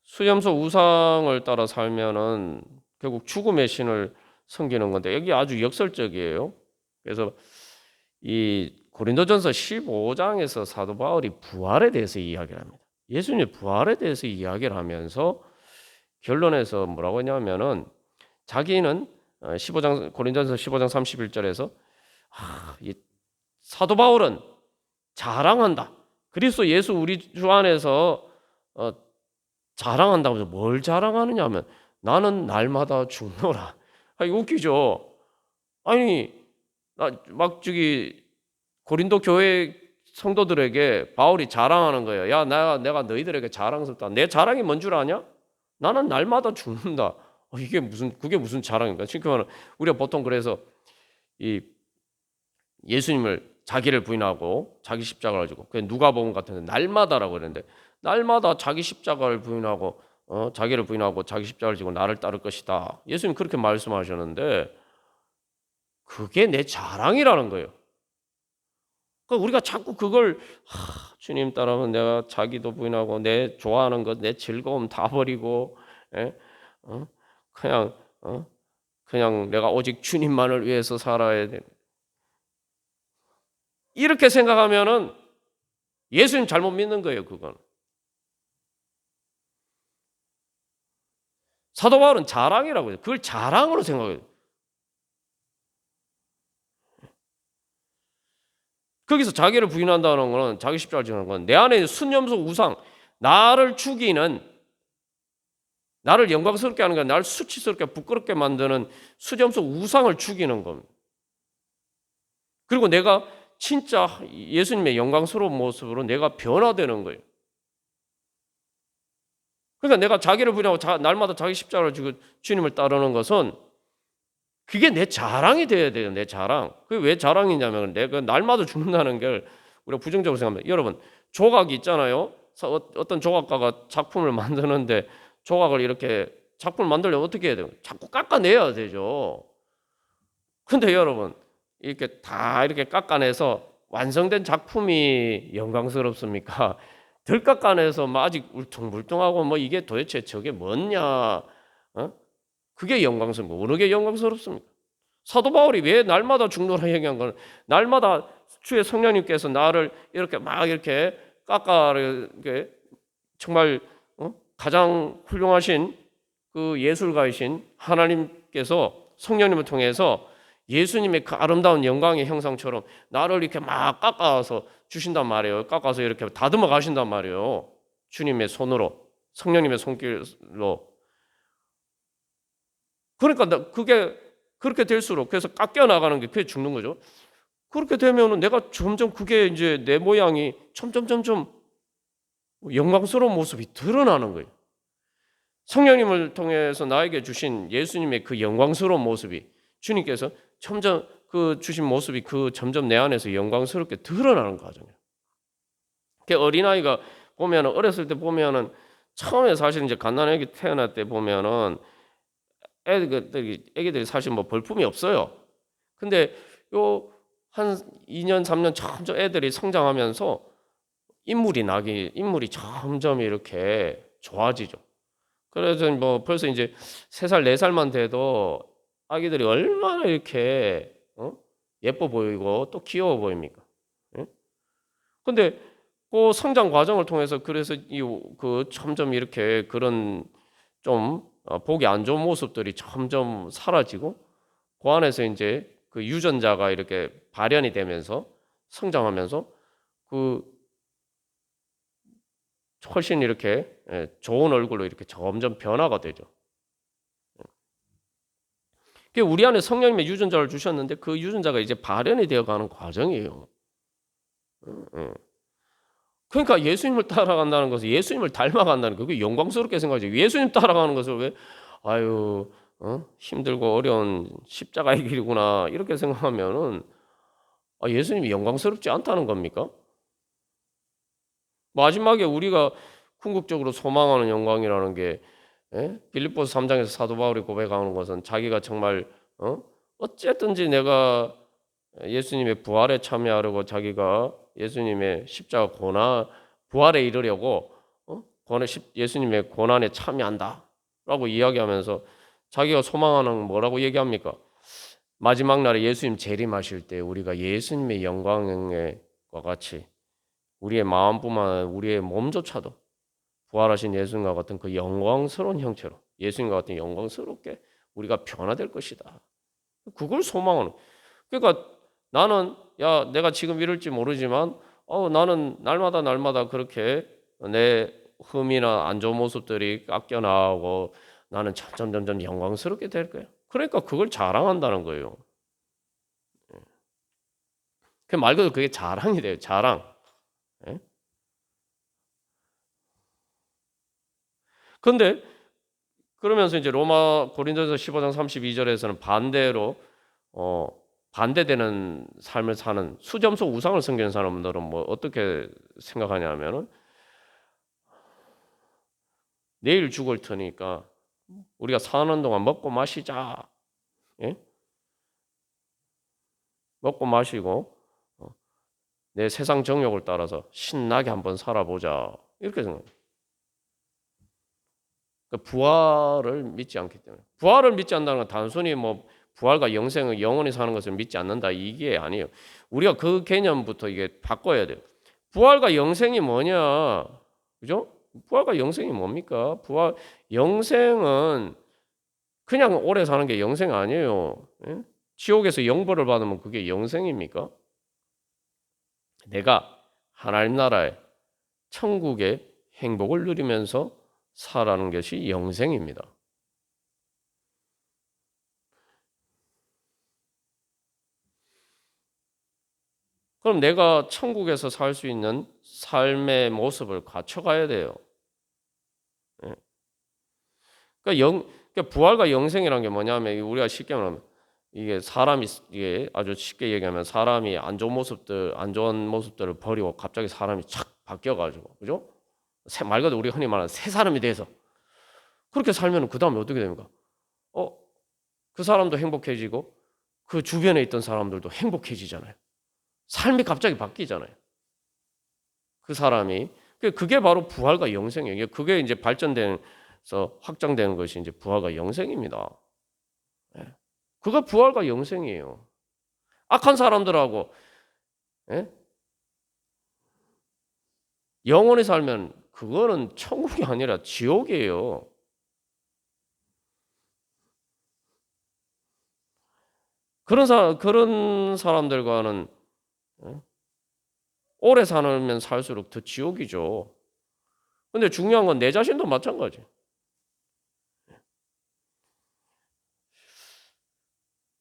Speaker 1: 수염소 우상을 따라 살면은 결국 죽음의 신을 섬기는 건데 여기 아주 역설적이에요. 그래서 이 고린도전서 15장에서 사도 바울이 부활에 대해서 이야기를 합니다. 예수님의 부활에 대해서 이야기를 하면서 결론에서 뭐라고 하냐면은 자기는 15장 고린도전서 15장 31절에서 이 사도 바울은 자랑한다. 그리스도 예수 우리 주 안에서 자랑한다고 해서 뭘 자랑하느냐 하면 나는 날마다 죽노라. 이거 웃기죠. 아니 막 저기 고린도 교회 성도들에게 바울이 자랑하는 거예요. 야, 내가 너희들에게 자랑스럽다. 내 자랑이 뭔 줄 아냐? 나는 날마다 죽는다. 그게 무슨 자랑인가? 지금 우리가 보통 그래서 이 예수님을 자기를 부인하고 자기 십자가를 지고 그 누가복음 같은데 날마다라고 그러는데 날마다 자기 십자가를 부인하고 자기를 부인하고 자기 십자가를 지고 나를 따를 것이다. 예수님 그렇게 말씀하셨는데 그게 내 자랑이라는 거예요. 그러니까 우리가 자꾸 그걸 주님 따라하면 내가 자기도 부인하고 내 좋아하는 것, 내 즐거움 다 버리고 그냥 그냥 내가 오직 주님만을 위해서 살아야 돼. 이렇게 생각하면은 예수님 잘못 믿는 거예요, 그건. 사도 바울은 자랑이라고 해요. 그걸 자랑으로 생각해요. 거기서 자기를 부인한다는 것은 자기 십자가를 지는 건 내 안에 순염소 우상, 나를 죽이는 나를 영광스럽게 하는 게 나를 수치스럽게 부끄럽게 만드는 수염소 우상을 죽이는 겁니다. 그리고 내가 진짜 예수님의 영광스러운 모습으로 내가 변화되는 거예요. 그러니까 내가 자기를 부인하고 날마다 자기 십자가를 지고 주님을 따르는 것은 그게 내 자랑이 돼야 돼요. 내 자랑. 그게 왜 자랑이냐면 내가 날마다 죽는다는 걸 우리가 부정적으로 생각합니다. 여러분 조각이 있잖아요. 어떤 조각가가 작품을 만드는데 조각을 이렇게 작품을 만들려면 어떻게 해야 돼요? 자꾸 깎아내야 되죠. 근데 여러분 이렇게 다 이렇게 깎아내서 완성된 작품이 영광스럽습니까? 덜 깎아내서 뭐 아직 울퉁불퉁하고 뭐 이게 도대체 저게 뭐냐? 그게 영광스럽습니까? 어느 게 영광스럽습니까? 사도 바울이 왜 날마다 죽노라 얘기한 건 날마다 주의 성령님께서 나를 이렇게 막 이렇게 깎아 이렇게 정말 가장 훌륭하신 그 예술가이신 하나님께서 성령님을 통해서 예수님의 그 아름다운 영광의 형상처럼 나를 이렇게 막 깎아서 주신단 말이에요. 깎아서 이렇게 다듬어 가신단 말이에요. 주님의 손으로 성령님의 손길로. 그러니까 그게 그렇게 될수록 그래서 깎여 나가는 게 그게 죽는 거죠. 그렇게 되면은 내가 점점 그게 이제 내 모양이 점점 영광스러운 모습이 드러나는 거예요. 성령님을 통해서 나에게 주신 예수님의 그 영광스러운 모습이 주님께서 점점 그 주신 모습이 그 점점 내 안에서 영광스럽게 드러나는 과정이에요. 그 어린아이가 보면은 어렸을 때 보면은 처음에 사실 이제 갓난아기 태어날 때 보면은 애기들이 사실 뭐 볼품이 없어요. 근데 요 한 2년 3년 점점 애들이 성장하면서 인물이 점점 이렇게 좋아지죠. 그래서 뭐 벌써 이제 3살 4살만 돼도 아기들이 얼마나 이렇게 예뻐 보이고 또 귀여워 보입니까? 예? 근데 그 성장 과정을 통해서 그래서 그 점점 이렇게 그런 좀 보기 안 좋은 모습들이 점점 사라지고 그 안에서 이제 그 유전자가 이렇게 발현이 되면서 성장하면서 그 훨씬 이렇게 좋은 얼굴로 이렇게 점점 변화가 되죠. 우리 안에 성령님의 유전자를 주셨는데 그 유전자가 이제 발현이 되어가는 과정이에요. 그러니까 예수님을 따라간다는 것은 예수님을 닮아간다는 거, 그게 영광스럽게 생각하죠. 예수님 따라가는 것을 왜 아유 힘들고 어려운 십자가의 길이구나 이렇게 생각하면은 예수님이 영광스럽지 않다는 겁니까? 마지막에 우리가 궁극적으로 소망하는 영광이라는 게 빌립보서 3장에서 사도 바울이 고백하는 것은 자기가 정말 어쨌든지 내가 예수님의 부활에 참여하려고 자기가 예수님의 십자가 고난 부활에 이르려고 예수님의 고난에 참여한다라고 이야기하면서 자기가 소망하는 뭐라고 얘기합니까? 마지막 날에 예수님 재림하실 때 우리가 예수님의 영광과 같이 우리의 마음뿐만 아니라 우리의 몸조차도 부활하신 예수님과 같은 그 영광스러운 형체로 예수님과 같은 영광스럽게 우리가 변화될 것이다. 그걸 소망하는. 그러니까 나는 내가 지금 이럴지 모르지만 나는 날마다 그렇게 내 흠이나 안 좋은 모습들이 깎여 나오고 나는 점점 영광스럽게 될 거야. 그러니까 그걸 자랑한다는 거예요. 그 말 그대로 그게 자랑이 돼요. 자랑. 근데 그러면서 이제 로마 고린도서 15장 32절에서는 반대로 반대되는 삶을 사는 수점소 우상을 섬기는 사람들은 뭐 어떻게 생각하냐면은 내일 죽을 테니까 우리가 사는 동안 먹고 마시자. 예? 먹고 마시고 내 세상 정욕을 따라서 신나게 한번 살아보자. 이렇게 생각해요. 그러니까 부활을 믿지 않기 때문에. 부활을 믿지 않는다는 건 단순히 뭐 부활과 영생을 영원히 사는 것을 믿지 않는다 이게 아니에요. 우리가 그 개념부터 이게 바꿔야 돼요. 부활과 영생이 뭐냐? 그죠? 부활과 영생이 뭡니까? 영생은 그냥 오래 사는 게 영생 아니에요. 예? 지옥에서 영벌을 받으면 그게 영생입니까? 내가 하나님 나라의 천국의 행복을 누리면서 살아가는 것이 영생입니다. 그럼 내가 천국에서 살 수 있는 삶의 모습을 갖춰가야 돼요. 예. 그러니까 부활과 영생이라는 게 뭐냐면 우리가 쉽게 말하면 이게 아주 쉽게 얘기하면 사람이 안 좋은 모습들을 버리고 갑자기 사람이 착 바뀌어가지고 그죠? 말 그대로 우리가 흔히 말하는 새 사람이 돼서 그렇게 살면 그 다음에 어떻게 됩니까? 그 사람도 행복해지고 그 주변에 있던 사람들도 행복해지잖아요. 삶이 갑자기 바뀌잖아요. 그 사람이 그게 바로 부활과 영생이에요. 그게 이제 발전돼서 확장되는 것이 이제 부활과 영생입니다. 예. 그가 부활과 영생이에요. 악한 사람들하고 영원히 살면 그거는 천국이 아니라 지옥이에요. 그런 사람들과는 오래 살면 살수록 더 지옥이죠. 근데 중요한 건 내 자신도 마찬가지.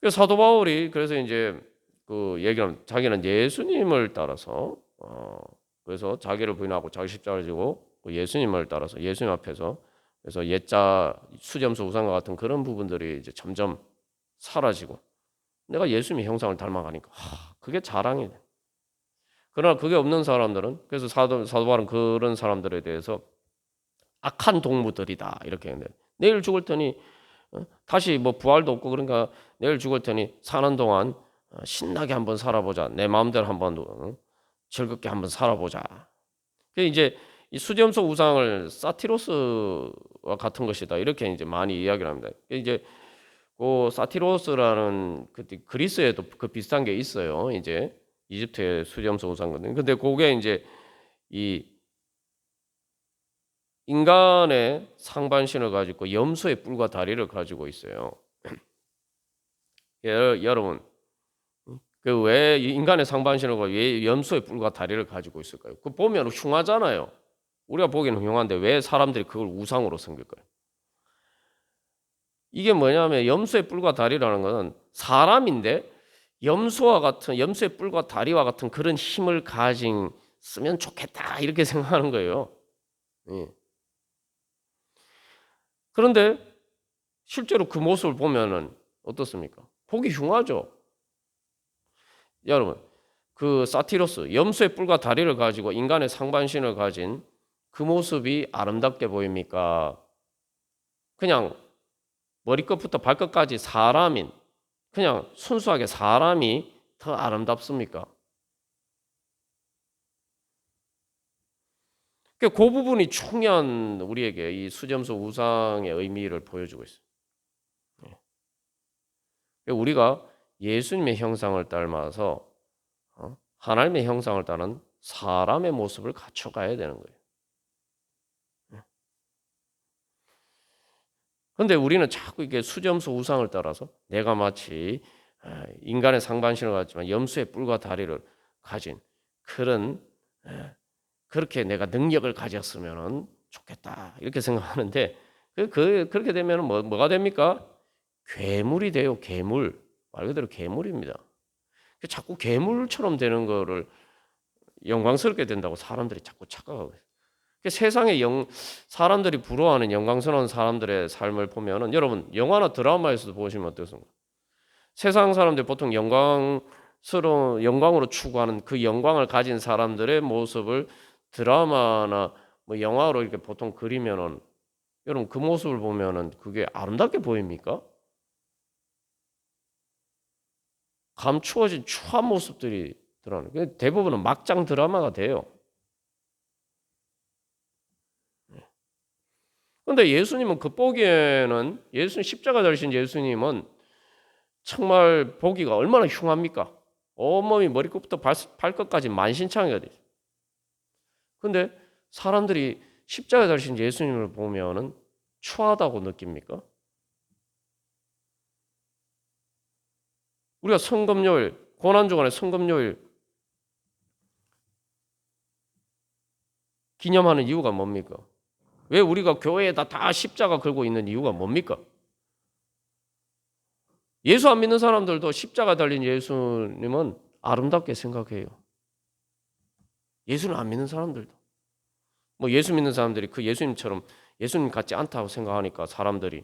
Speaker 1: 사도 바울이 그래서 이제 그 얘기하면 자기는 예수님을 따라서 그래서 자기를 부인하고 자기 십자가를 지고 예수님을 따라서 예수님 앞에서 그래서 옛자 수점수 우상과 같은 그런 부분들이 이제 점점 사라지고 내가 예수님의 형상을 닮아가니까 그게 자랑이 돼. 그러나 그게 없는 사람들은 그래서 사도 바울은 그런 사람들에 대해서 악한 동무들이다 이렇게 했는데 내일 죽을 테니 다시 뭐 부활도 없고 그러니까 내일 죽을 테니 사는 동안 신나게 한번 살아보자. 내 마음대로 한번 즐겁게 한번 살아보자. 그 이제 이 수점속 우상을 사티로스와 같은 것이다. 이렇게 이제 많이 이야기를 합니다. 이제 그 사티로스라는 그리스에도 그 비슷한 게 있어요. 이제 이집트의 수점속 우상거든요. 근데 그게 이제 이 인간의 상반신을 가지고 염소의 뿔과 다리를 가지고 있어요. 여러분, 그 왜 인간의 상반신을 가지고 왜 염소의 뿔과 다리를 가지고 있을까요? 그 보면 흉하잖아요. 우리가 보기에는 흉한데 왜 사람들이 그걸 우상으로 섬길까요? 이게 뭐냐면 염소의 뿔과 다리라는 것은 사람인데 염소의 뿔과 다리와 같은 그런 힘을 가진 쓰면 좋겠다 이렇게 생각하는 거예요. 예. 그런데 실제로 그 모습을 보면은 어떻습니까? 보기 흉하죠. 여러분, 그 사티로스 염소의 뿔과 다리를 가지고 인간의 상반신을 가진 그 모습이 아름답게 보입니까? 그냥 머리끝부터 발끝까지 사람인 그냥 순수하게 사람이 더 아름답습니까? 그 부분이 중요한 우리에게 이 수점수 우상의 의미를 보여주고 있어요. 우리가 예수님의 형상을 닮아서 하나님의 형상을 따른 사람의 모습을 갖춰가야 되는 거예요. 그런데 우리는 자꾸 이게 수점수 우상을 따라서 내가 마치 인간의 상반신을 가지만 염소의 뿔과 다리를 가진 그런 그렇게 내가 능력을 가졌으면 좋겠다 이렇게 생각하는데 그렇게 되면 뭐가 됩니까? 괴물이 돼요. 괴물. 말 그대로 괴물입니다. 자꾸 괴물처럼 되는 거를 영광스럽게 된다고 사람들이 자꾸 착각하고 있어요. 세상에 사람들이 부러워하는 영광스러운 사람들의 삶을 보면은 여러분 영화나 드라마에서도 보시면 어떻습니까? 세상 사람들 보통 영광으로 추구하는 그 영광을 가진 사람들의 모습을 드라마나 뭐 영화로 이렇게 보통 그리면은 여러분 그 모습을 보면은 그게 아름답게 보입니까? 감추어진 추한 모습들이 드러나는. 대부분은 막장 드라마가 돼요. 그런데 예수님은 겉보기에는 예수님 십자가 달리신 예수님은 정말 보기가 얼마나 흉합니까? 온몸이 머리끝부터 발끝까지 만신창이가 돼요. 그런데 사람들이 십자가 달리신 예수님을 보면은 추하다고 느낍니까? 우리가 성금요일, 고난주간에 성금요일 기념하는 이유가 뭡니까? 왜 우리가 교회에다 다 십자가 걸고 있는 이유가 뭡니까? 예수 안 믿는 사람들도 십자가 달린 예수님은 아름답게 생각해요. 예수는 안 믿는 사람들도. 뭐 예수 믿는 사람들이 그 예수님처럼 예수님 같지 않다고 생각하니까 사람들이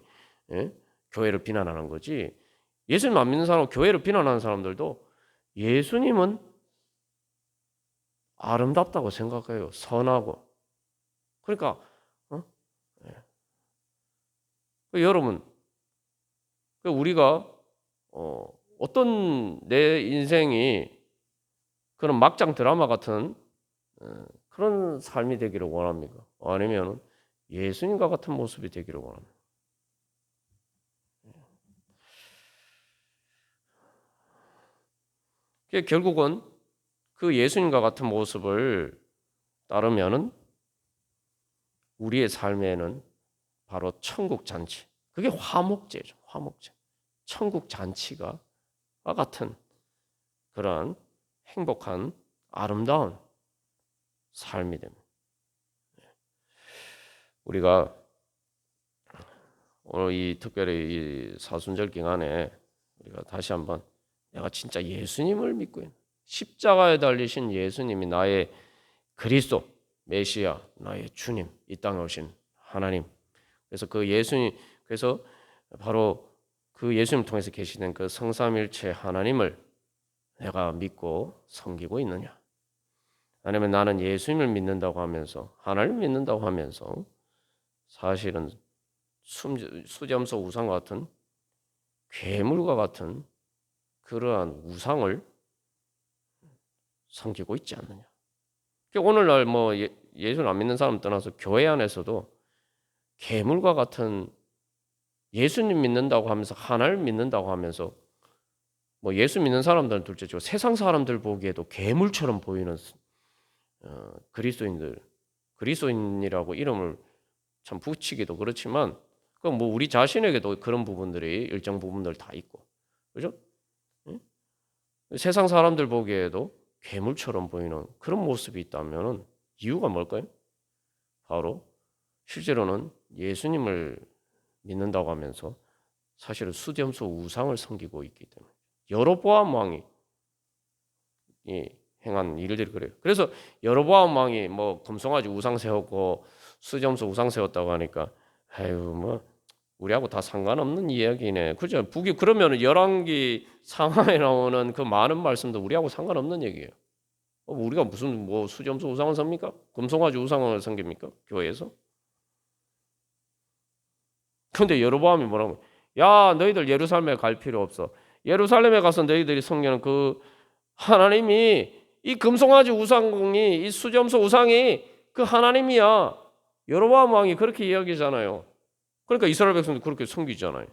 Speaker 1: 교회를 비난하는 거지. 예수님 안 믿는 사람, 교회를 비난하는 사람들도 예수님은 아름답다고 생각해요. 선하고. 그러니까 여러분, 우리가 어떤 내 인생이 그런 막장 드라마 같은 그런 삶이 되기를 원합니까? 아니면 예수님과 같은 모습이 되기를 원합니다. 결국은 그 예수님과 같은 모습을 따르면은 우리의 삶에는 바로 천국 잔치. 그게 화목제죠. 화목제. 천국 잔치가 같은 그러한 행복한 아름다운 삶이 됩니다. 우리가 오늘 이 특별히 이 사순절 기간에 우리가 다시 한번 내가 진짜 예수님을 믿고 있는 십자가에 달리신 예수님이 나의 그리스도 메시아 나의 주님 이 땅에 오신 하나님. 그래서 그 예수님 그래서 바로 그 예수님 통해서 계시는 그 성삼일체 하나님을 내가 믿고 섬기고 있느냐? 아니면 나는 예수님을 믿는다고 하면서 하나님을 믿는다고 하면서 사실은 수점소 우상 같은 괴물과 같은 그러한 우상을 섬기고 있지 않느냐? 오늘날 뭐 예수를 안 믿는 사람 떠나서 교회 안에서도 괴물과 같은 예수님 믿는다고 하면서 하나님 믿는다고 하면서 뭐 예수 믿는 사람들은 둘째치고 세상 사람들 보기에도 괴물처럼 보이는 그리스도인이라고 이름을 참 붙이기도 그렇지만 그건 뭐 우리 자신에게도 그런 부분들이 일정 부분들 다 있고 그죠? 세상 사람들 보기에도 괴물처럼 보이는 그런 모습이 있다면 이유가 뭘까요? 바로 실제로는 예수님을 믿는다고 하면서 사실은 수점수 우상을 섬기고 있기 때문에 여로보암 왕이 행한 일들이 그래요. 그래서 여로보암 왕이 뭐 금송아지 우상 세웠고 수점소 우상 세웠다고 하니까 아유 뭐 우리하고 다 상관없는 이야기네. 그죠? 북이 그러면 열왕기 상하에 나오는 그 많은 말씀도 우리하고 상관없는 얘기예요. 우리가 무슨 뭐 수점소 우상을 섭니까? 금송아지 우상을 섬깁니까? 교회에서? 근데 여로보암이 뭐라고? 야, 너희들 예루살렘에 갈 필요 없어. 예루살렘에 가서 너희들이 섬기는 그 하나님이 이 금송아지 우상이 이 수점소 우상이 그 하나님이야. 여로보암 왕이 그렇게 이야기잖아요. 그러니까 이스라엘 백성도 그렇게 섬기잖아요.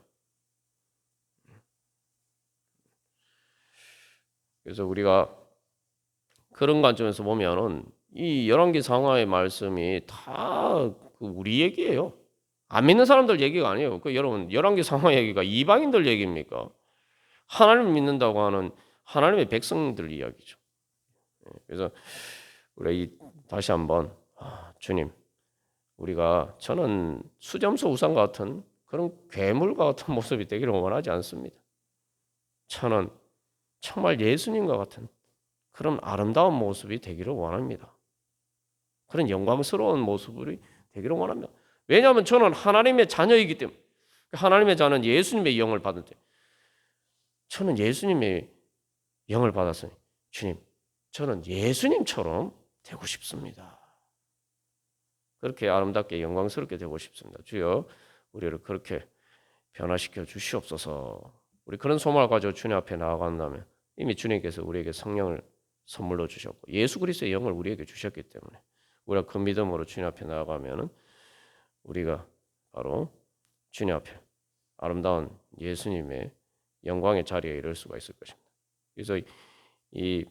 Speaker 1: 그래서 우리가 그런 관점에서 보면은 이 열왕기 상하의 말씀이 다 우리 얘기예요. 안 믿는 사람들 얘기가 아니에요. 그 여러분 열왕기 상하 얘기가 이방인들 얘기입니까? 하나님을 믿는다고 하는 하나님의 백성들 이야기죠. 그래서 우리 다시 한번 주님, 우리가 저는 수점소 우상 같은 그런 괴물과 같은 모습이 되기를 원하지 않습니다. 저는 정말 예수님과 같은 그런 아름다운 모습이 되기를 원합니다. 그런 영광스러운 모습이 되기를 원합니다. 왜냐하면 저는 하나님의 자녀이기 때문에 하나님의 자녀는 예수님의 영을 받을 때 저는 예수님의 영을 받았으니 주님, 저는 예수님처럼 되고 싶습니다. 그렇게 아름답게 영광스럽게 되고 싶습니다. 주여 우리를 그렇게 변화시켜 주시옵소서. 우리 그런 소망을 가지고 주님 앞에 나아간다면 이미 주님께서 우리에게 성령을 선물로 주셨고 예수 그리스도의 영을 우리에게 주셨기 때문에 우리가 그 믿음으로 주님 앞에 나아가면은 우리가 바로 주님 앞에 아름다운 예수님의 영광의 자리에 이를 수가 있을 것입니다. 그래서 이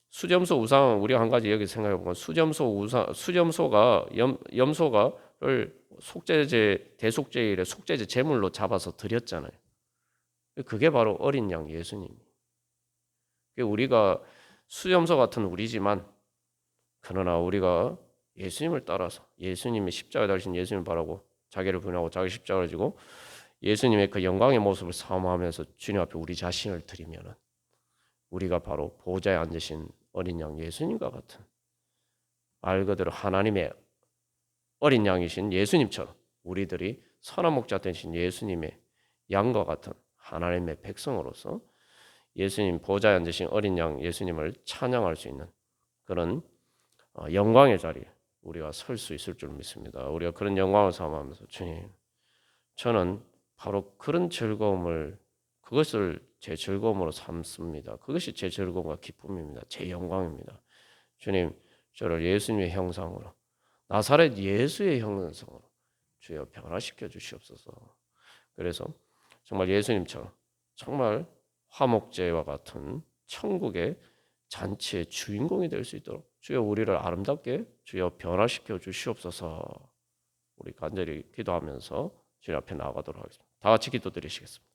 Speaker 1: 수점소 우상 우리가 한 가지 여기 생각해 보면 수점소 우상 수점소가 염소가를 속죄제 대속죄일에 속죄제 제물로 잡아서 드렸잖아요. 그게 바로 어린 양 예수님. 우리가 수염소 같은 우리지만 그러나 우리가 예수님을 따라서 예수님의 십자가에 달리신 예수님을 바라고 자기를 부인하고 자기 십자가를 지고 예수님의 그 영광의 모습을 사모하면서 주님 앞에 우리 자신을 드리면은 우리가 바로 보좌에 앉으신 어린 양 예수님과 같은 말 그대로 하나님의 어린 양이신 예수님처럼 우리들이 선한 목자 되신 예수님의 양과 같은 하나님의 백성으로서 예수님 보좌에 앉으신 어린 양 예수님을 찬양할 수 있는 그런 영광의 자리에 우리가 설 수 있을 줄 믿습니다. 우리가 그런 영광을 삼아하면서 주님, 저는 바로 그런 즐거움을 그것을 제 즐거움으로 삼습니다. 그것이 제 즐거움과 기쁨입니다. 제 영광입니다. 주님, 저를 예수님의 형상으로 나사렛 예수의 형상으로 주여 변화시켜 주시옵소서. 그래서 정말 예수님처럼 정말 화목제와 같은 천국의 잔치의 주인공이 될 수 있도록 주여 우리를 아름답게 주여 변화시켜 주시옵소서. 우리 간절히 기도하면서 주님 앞에 나아가도록 하겠습니다. 다 같이 기도드리시겠습니다.